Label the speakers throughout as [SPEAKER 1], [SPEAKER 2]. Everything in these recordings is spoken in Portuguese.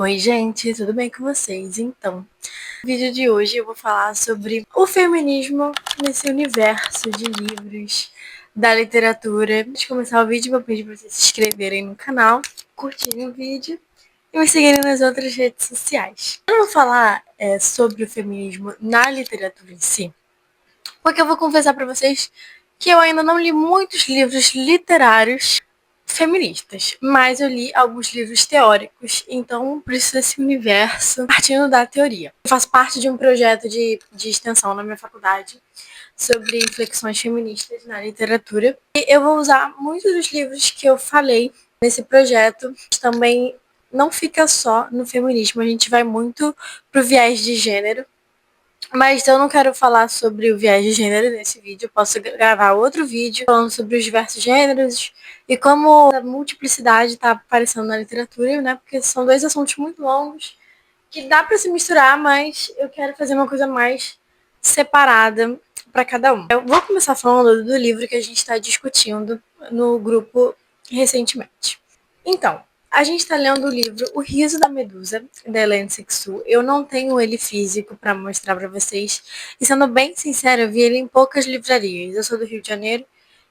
[SPEAKER 1] Oi, gente, tudo bem com vocês? Então, no vídeo de hoje eu vou falar sobre o feminismo nesse universo de livros, da literatura. Antes de começar o vídeo, eu vou pedir para vocês se inscreverem no canal, curtirem o vídeo e me seguirem nas outras redes sociais. Eu não vou falar sobre o feminismo na literatura em si, porque eu vou confessar para vocês que eu ainda não li muitos livros literários feministas, mas eu li alguns livros teóricos, então preciso desse universo partindo da teoria. Eu faço parte de um projeto de extensão na minha faculdade sobre inflexões feministas na literatura, e eu vou usar muitos dos livros que eu falei nesse projeto. Também não fica só no feminismo, a gente vai muito pro viés de gênero, mas eu não quero falar sobre o viés de gênero nesse vídeo. Eu posso gravar outro vídeo falando sobre os diversos gêneros e como a multiplicidade está aparecendo na literatura, né? Porque são dois assuntos muito longos que dá para se misturar, mas eu quero fazer uma coisa mais separada para cada um. Eu vou começar falando do livro que a gente está discutindo no grupo recentemente. Então, a gente está lendo o livro O Riso da Medusa, da Hélène Sixou. Eu não tenho ele físico para mostrar para vocês. E sendo bem sincera, eu vi ele em poucas livrarias. Eu sou do Rio de Janeiro,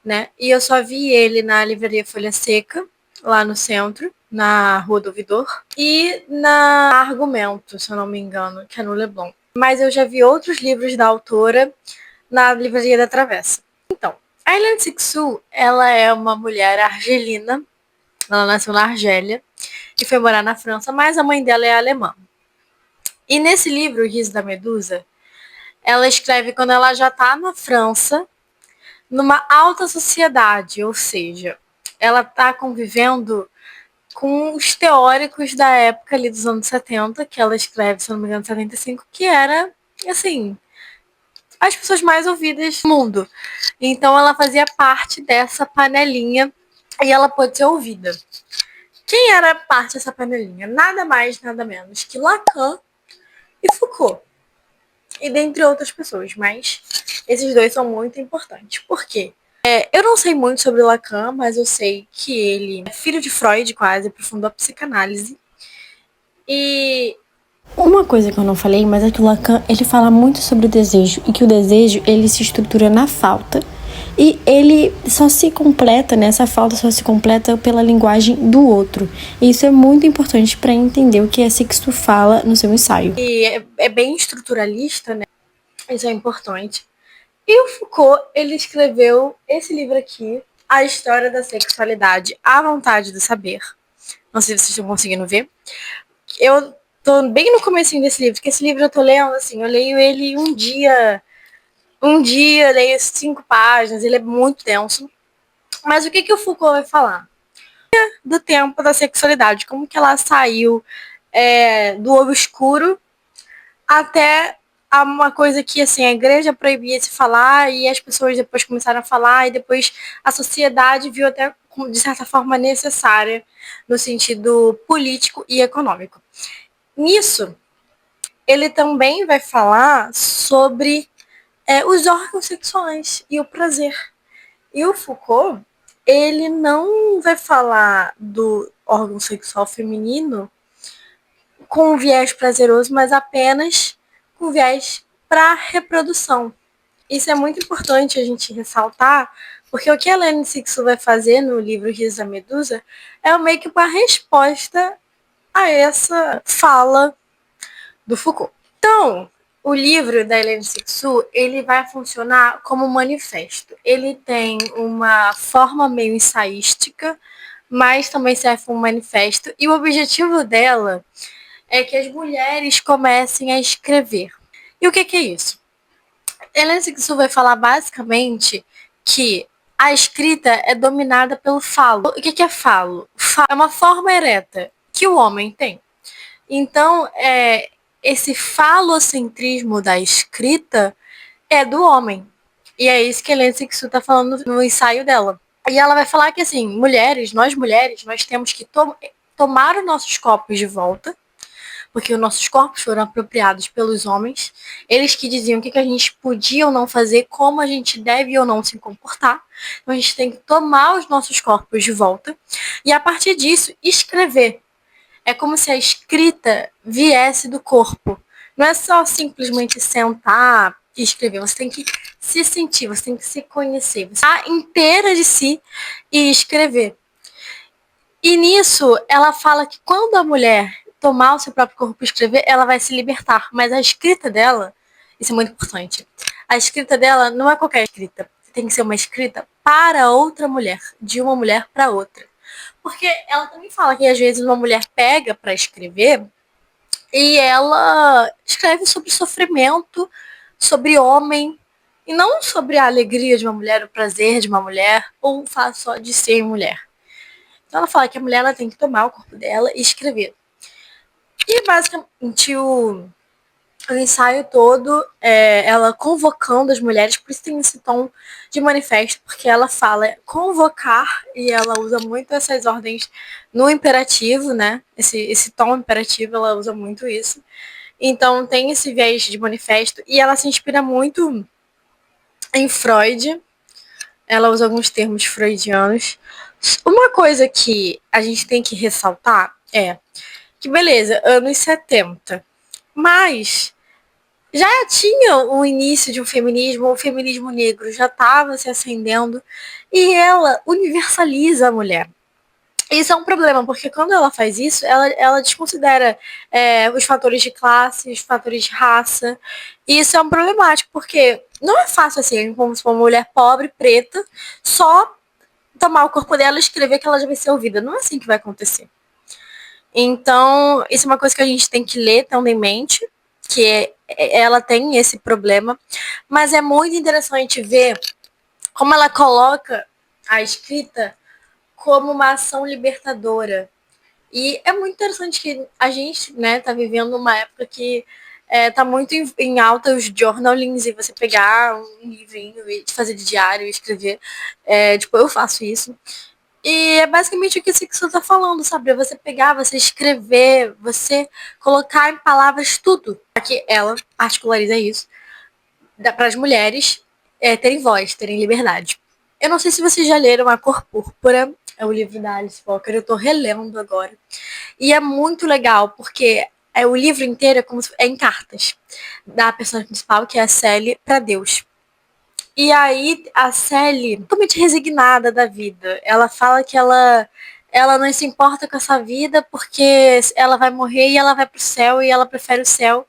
[SPEAKER 1] né? E eu só vi ele na livraria Folha Seca, lá no centro, na Rua do Ouvidor, e na Argumento, se eu não me engano, que é no Leblon. Mas eu já vi outros livros da autora na livraria da Travessa. Então, a Hélène Sixou, ela é uma mulher argelina. Ela nasceu na Argélia e foi morar na França, mas a mãe dela é alemã. E nesse livro, O Riso da Medusa, ela escreve quando ela já está na França, numa alta sociedade, ou seja, ela está convivendo com os teóricos da época ali dos anos 70, que ela escreve, se não me engano, 75, que era, assim, as pessoas mais ouvidas do mundo. Então ela fazia parte dessa panelinha e ela pôde ser ouvida. Quem era parte dessa panelinha? Nada mais, nada menos que Lacan e Foucault. E dentre outras pessoas, mas esses dois são muito importantes. Por quê? Eu não sei muito sobre Lacan, mas eu sei que ele é filho de Freud, quase, aprofundou a psicanálise. E uma coisa que eu não falei, mas é que o Lacan, ele fala muito sobre o desejo, e que o desejo, ele se estrutura na falta. E ele só se completa, né? Essa falta só se completa pela linguagem do outro. E isso é muito importante para entender o que a Sixtou fala no seu ensaio. E é bem estruturalista, né? Isso é importante. E o Foucault, ele escreveu esse livro aqui, A História da Sexualidade, A Vontade do Saber. Não sei se vocês estão conseguindo ver. Eu tô bem no comecinho desse livro, porque esse livro eu tô lendo, assim, eu leio ele um dia, leio 5 páginas, ele é muito denso. Mas o que o Foucault vai falar? Do tempo da sexualidade, como que ela saiu do obscuro até uma coisa que assim, a igreja proibia de falar e as pessoas depois começaram a falar e depois a sociedade viu até de certa forma necessária no sentido político e econômico. Nisso, ele também vai falar sobre os órgãos sexuais e o prazer. E o Foucault, ele não vai falar do órgão sexual feminino com viés prazeroso, mas apenas com viés para reprodução. Isso é muito importante a gente ressaltar, porque o que a Hélène Sixtou vai fazer no livro Riso da Medusa é meio que uma resposta a essa fala do Foucault. Então, o livro da Hélène Sixtou, ele vai funcionar como um manifesto. Ele tem uma forma meio ensaística, mas também serve como um manifesto. E o objetivo dela é que as mulheres comecem a escrever. E o que é isso? Hélène Sixtou vai falar basicamente que a escrita é dominada pelo falo. O que é falo? Falo é uma forma ereta que o homem tem. Então, esse falocentrismo da escrita é do homem. E é isso que a Hélène Sixtou está falando no ensaio dela. E ela vai falar que, assim, nós mulheres, nós temos que tomar os nossos corpos de volta, porque os nossos corpos foram apropriados pelos homens, eles que diziam o que a gente podia ou não fazer, como a gente deve ou não se comportar. Então a gente tem que tomar os nossos corpos de volta e, a partir disso, escrever. É como se a escrita viesse do corpo. Não é só simplesmente sentar e escrever. Você tem que se sentir, você tem que se conhecer. Você tá inteira de si e escrever. E nisso, ela fala que quando a mulher tomar o seu próprio corpo e escrever, ela vai se libertar. Mas a escrita dela, isso é muito importante. A escrita dela não é qualquer escrita. Tem que ser uma escrita para outra mulher, de uma mulher para outra. Porque ela também fala que às vezes uma mulher pega para escrever e ela escreve sobre sofrimento, sobre homem, e não sobre a alegria de uma mulher, o prazer de uma mulher, ou o fato só de ser mulher. Então ela fala que a mulher ela tem que tomar o corpo dela e escrever. E basicamente o ensaio todo é ela convocando as mulheres, por isso tem esse tom de manifesto, porque ela fala convocar e ela usa muito essas ordens no imperativo, né? Esse tom imperativo, ela usa muito isso. Então tem esse viés de manifesto e ela se inspira muito em Freud. Ela usa alguns termos freudianos. Uma coisa que a gente tem que ressaltar é que, beleza, anos 70, mas já tinha o início de um feminismo, o feminismo negro já estava se acendendo e ela universaliza a mulher. Isso é um problema, porque quando ela faz isso, ela desconsidera os fatores de classe, os fatores de raça. E isso é um problemático, porque não é fácil assim, como se for uma mulher pobre, preta, só tomar o corpo dela e escrever que ela já vai ser ouvida. Não é assim que vai acontecer. Então, isso é uma coisa que a gente tem que ler, tendo em mente, que ela tem esse problema. Mas é muito interessante ver como ela coloca a escrita como uma ação libertadora. E é muito interessante que a gente, né, tá vivendo uma época que tá muito em alta os journalings e você pegar um livrinho e fazer de diário e escrever. Tipo, eu faço isso. E é basicamente o que você tá falando, sabe? É você pegar, você escrever, você colocar em palavras tudo. Aqui ela particulariza isso para as mulheres terem voz, terem liberdade. Eu não sei se vocês já leram A Cor Púrpura, é o livro da Alice Walker, eu tô relendo agora. E é muito legal, porque o livro inteiro é como se, é em cartas da personagem principal, que é a Sally, para Deus. E aí a Sally, totalmente resignada da vida, ela fala que ela não se importa com essa vida porque ela vai morrer e ela vai pro céu e ela prefere o céu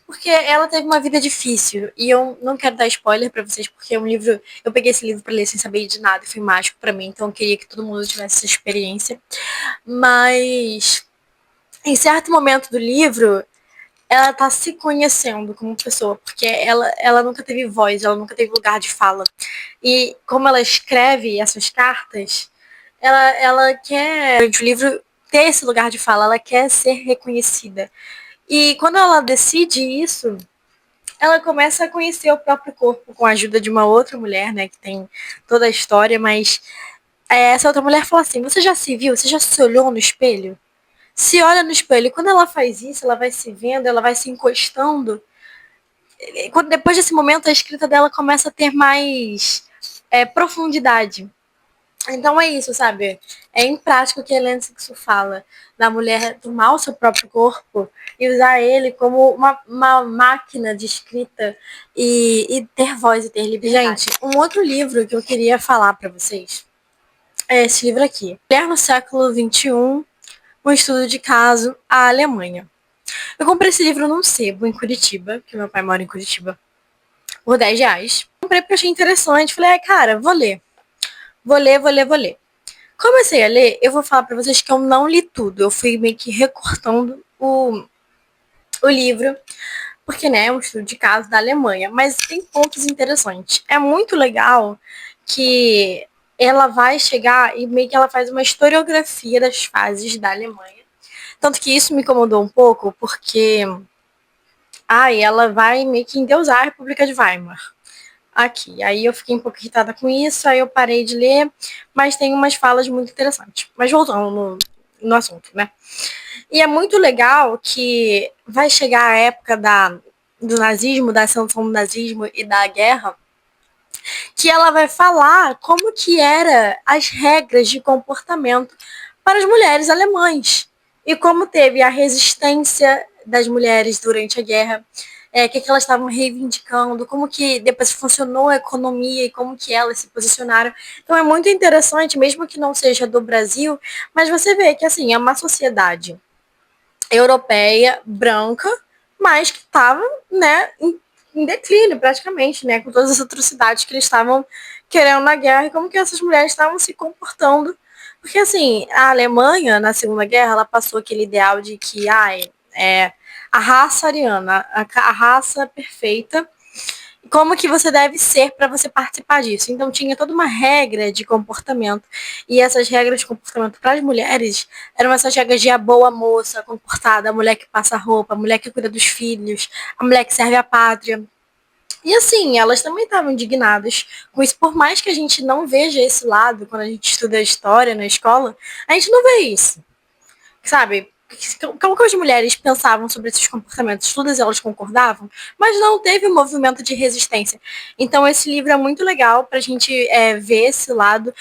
[SPEAKER 1] porque ela teve uma vida difícil. E eu não quero dar spoiler pra vocês, porque é um livro. Eu peguei esse livro pra ler sem saber de nada, e foi mágico pra mim, então eu queria que todo mundo tivesse essa experiência. Mas, em certo momento do livro, ela tá se conhecendo como pessoa, porque ela nunca teve voz, ela nunca teve lugar de fala. E como ela escreve essas cartas, ela quer, durante o livro, ter esse lugar de fala, ela quer ser reconhecida. E quando ela decide isso, ela começa a conhecer o próprio corpo com a ajuda de uma outra mulher, né, que tem toda a história, mas essa outra mulher fala assim: você já se viu? Você já se olhou no espelho? Se olha no espelho. E quando ela faz isso, ela vai se vendo, ela vai se encostando. E depois desse momento, a escrita dela começa a ter mais profundidade. Então é isso, sabe? É em prática o que a Helena Sixto fala, da mulher tomar o seu próprio corpo e usar ele como uma máquina de escrita e ter voz e ter liberdade. Gente, um outro livro que eu queria falar para vocês é esse livro aqui. Mulher no século XXI, um estudo de caso, a Alemanha. Eu comprei esse livro num sebo em Curitiba, que meu pai mora em Curitiba, por R$10. Comprei porque eu achei interessante. Falei, cara, vou ler. Vou ler, vou ler, vou ler. Comecei a ler, eu vou falar pra vocês que eu não li tudo. Eu fui meio que recortando o livro, porque, né, é um estudo de caso da Alemanha. Mas tem pontos interessantes. É muito legal que ela vai chegar e meio que ela faz uma historiografia das fases da Alemanha. Tanto que isso me incomodou um pouco, porque ela vai meio que endeusar a República de Weimar aqui. Aí eu fiquei um pouco irritada com isso, aí eu parei de ler, mas tem umas falas muito interessantes. Mas voltando no assunto, né? E é muito legal que vai chegar a época do nazismo, da ascensão do nazismo e da guerra, que ela vai falar como que era as regras de comportamento para as mulheres alemãs. e como teve a resistência das mulheres durante a guerra, que elas estavam reivindicando, como que depois funcionou a economia e como que elas se posicionaram. Então é muito interessante, mesmo que não seja do Brasil, mas você vê que assim, é uma sociedade europeia, branca, mas que estava, né, em declínio praticamente, né, com todas as atrocidades que eles estavam querendo na guerra e como que essas mulheres estavam se comportando. Porque assim, a Alemanha na Segunda Guerra, ela passou aquele ideal de que a raça ariana, a raça perfeita, como que você deve ser para você participar disso. Então tinha toda uma regra de comportamento. E essas regras de comportamento para as mulheres eram essas regras de a boa moça, comportada, a mulher que passa roupa, a mulher que cuida dos filhos, a mulher que serve à pátria. E assim, elas também estavam indignadas com isso, por mais que a gente não veja esse lado quando a gente estuda história na escola, a gente não vê isso, sabe? Como que as mulheres pensavam sobre esses comportamentos? Todas elas concordavam, mas não teve um movimento de resistência. Então, esse livro é muito legal para a gente ver esse lado.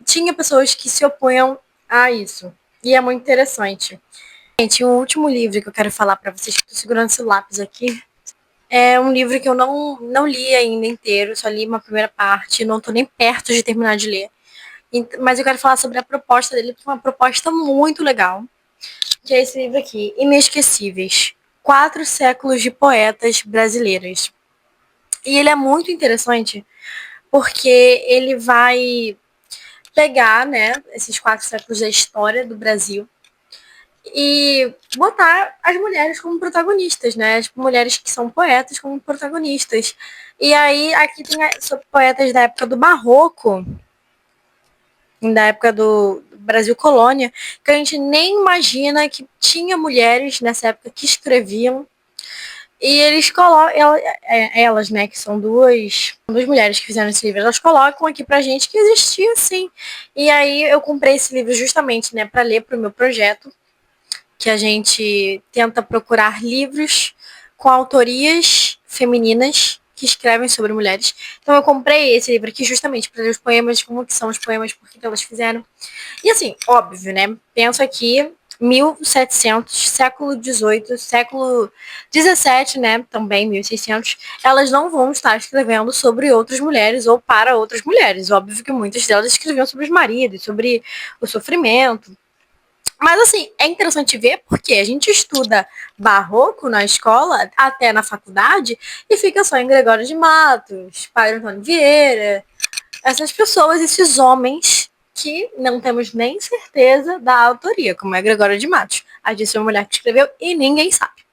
[SPEAKER 1] Tinha pessoas que se opunham a isso, e é muito interessante. Gente, o último livro que eu quero falar para vocês, estou segurando esse lápis aqui, é um livro que eu não li ainda inteiro, só li uma primeira parte, não estou nem perto de terminar de ler. Mas eu quero falar sobre a proposta dele, porque é uma proposta muito legal, que é esse livro aqui, Inesquecíveis, 4 séculos de poetas brasileiras. E ele é muito interessante porque ele vai pegar, né, esses 4 séculos da história do Brasil e botar as mulheres como protagonistas, né, as mulheres que são poetas como protagonistas. E aí aqui tem poetas da época do Barroco, da época do Brasil Colônia, que a gente nem imagina que tinha mulheres nessa época que escreviam. E eles colocam, elas, né, que são duas mulheres que fizeram esse livro, elas colocam aqui pra gente que existia sim. E aí eu comprei esse livro justamente, né, para ler pro meu projeto, que a gente tenta procurar livros com autorias femininas que escrevem sobre mulheres. Então eu comprei esse livro aqui justamente para ler os poemas, como que são os poemas, por que elas fizeram. E assim, óbvio, né? Penso aqui 1700, século XVIII, século XVII, né? Também 1600. Elas não vão estar escrevendo sobre outras mulheres ou para outras mulheres. Óbvio que muitas delas escreviam sobre os maridos, sobre o sofrimento. Mas assim, é interessante ver porque a gente estuda barroco na escola, até na faculdade, e fica só em Gregório de Matos, Padre Antônio Vieira, essas pessoas, esses homens que não temos nem certeza da autoria, como é Gregório de Matos. A disse uma mulher que escreveu e ninguém sabe.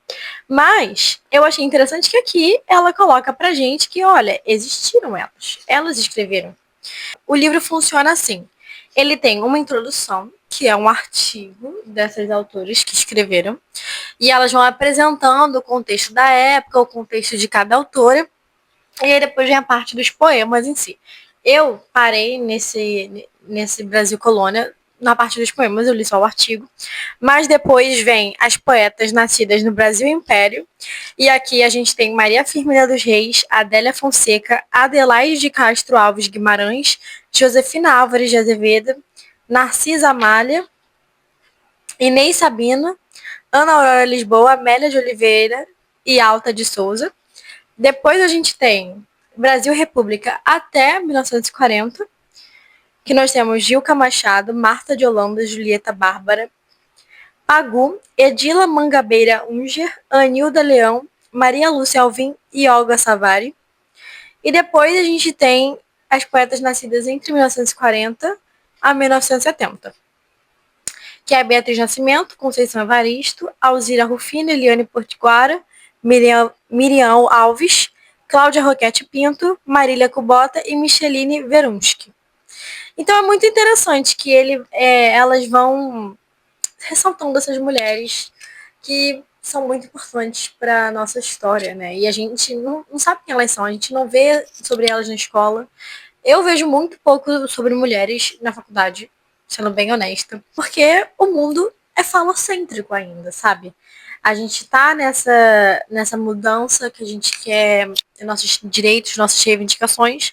[SPEAKER 1] Mas eu achei interessante que aqui ela coloca pra gente que, olha, existiram elas. Elas escreveram. O livro funciona assim. Ele tem uma introdução, que é um artigo dessas autoras que escreveram, e elas vão apresentando o contexto da época, o contexto de cada autora, e aí depois vem a parte dos poemas em si. Eu parei nesse Brasil Colônia, na parte dos poemas, eu li só o artigo. Mas depois vem as poetas nascidas no Brasil Império. E aqui a gente tem Maria Firmina dos Reis, Adélia Fonseca, Adelaide de Castro Alves Guimarães, Josefina Álvares de Azevedo, Narcisa Amália, Inês Sabino, Ana Aurora Lisboa, Amélia de Oliveira e Alta de Souza. Depois a gente tem Brasil República até 1940, que nós temos Gilca Machado, Marta de Holanda, Julieta Bárbara, Pagu, Edila Mangabeira Unger, Anilda Leão, Maria Lúcia Alvim e Olga Savari. E depois a gente tem as poetas nascidas entre 1940 a 1970, que é Beatriz Nascimento, Conceição Evaristo, Alzira Rufino, Eliane Portiguara, Miriam Alves, Cláudia Roquete Pinto, Marília Kubota e Micheline Verunski. Então é muito interessante que elas vão ressaltando essas mulheres que são muito importantes para a nossa história, né? E a gente não sabe quem elas são, a gente não vê sobre elas na escola. Eu vejo muito pouco sobre mulheres na faculdade, sendo bem honesta, porque o mundo é falocêntrico ainda, sabe? A gente tá nessa mudança que a gente quer nossos direitos, nossas reivindicações,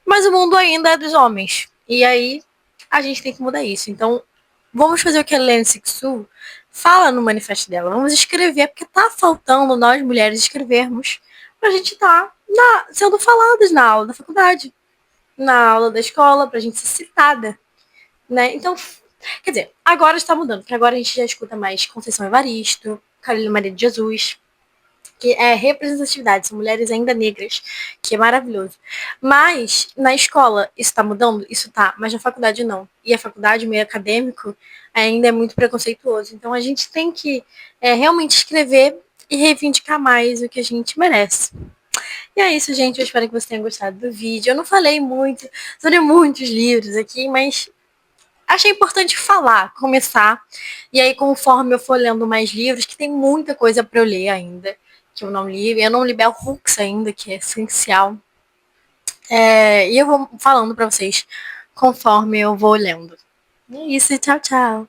[SPEAKER 1] mas o mundo ainda é dos homens. E aí a gente tem que mudar isso. Então, vamos fazer o que a Helene Sixu fala no manifesto dela. Vamos escrever, porque tá faltando nós mulheres escrevermos pra gente tá sendo faladas na aula da faculdade, na aula da escola, pra gente ser citada, né? Então, quer dizer, agora está mudando, porque agora a gente já escuta mais Conceição Evaristo, Carolina Maria de Jesus, que é representatividade, são mulheres ainda negras, que é maravilhoso. Mas na escola isso tá mudando? Isso tá, mas na faculdade não. E a faculdade, meio acadêmico, ainda é muito preconceituoso. Então a gente tem que realmente escrever e reivindicar mais o que a gente merece. E é isso, gente. Eu espero que você tenha gostado do vídeo. Eu não falei muito sobre muitos livros aqui, mas achei importante falar, começar. E aí, conforme eu for lendo mais livros, que tem muita coisa para eu ler ainda, que eu não li. Eu não li Bell Hooks ainda, que é essencial. E eu vou falando para vocês conforme eu vou lendo. É isso, tchau, tchau.